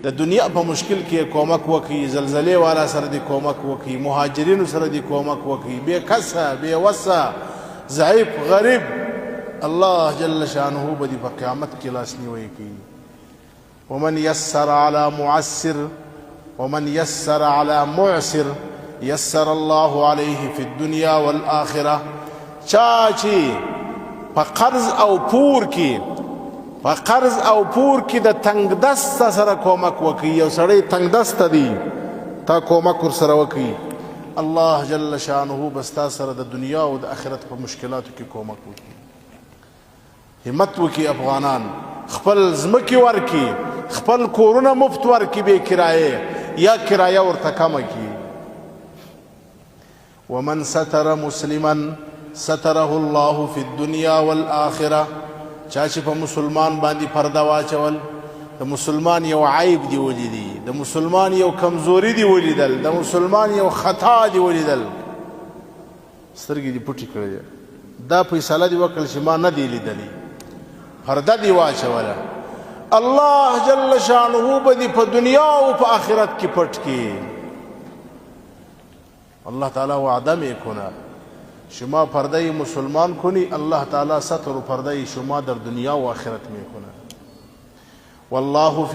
د دنیا په مشکل کې کومک وکړي، زلزلې والا سره دې کومک وکړي، مهاجرینو سره دې کومک وکړي، بې کسه بې وسه ضعیف غریب الله جل شانه به دې په قیامت کې لاسنیوی کوي. ومن يسر على معسر ومن يسر على معسر يسر الله عليه في الدنيا والآخرة. چا چې په قرض او پور کې د تنگ دست سره کومک وکړي، یو سړی تنگ دست دی تا کومک ورسره وکړي، الله جل شانه به ستا سره د دنیا او د آخرت په مشکلاتو کې کومک وکړي. همت وکړي افغانان، خپل ځمکې ورکړي، خپل کورونه مفت ورکړي بې کرایې یا کرایه ورته کمه کړي. ومن ستر مسلما ستره الله في الدنيا والآخرة. چا چې په مسلمان باندې پرده واچول، د مسلمان یو عیب دی ولیدي، د مسلمان یو کمزوری دی ولیدل، د مسلمان یو خطا دی ولیدل، سترګې دی پټې کړې، دا فیصله دی وکړل چې ما نه دی لیدلی، پرده دی واچوله، الله جل شانه به دې په دنیا او په آخرت کې پټ کړي. الله تعالی وعده میکنه شما پرده مسلمان کنی، الله تعالی ستر و پرده شما در دنیا و آخرت میکنه. والله فی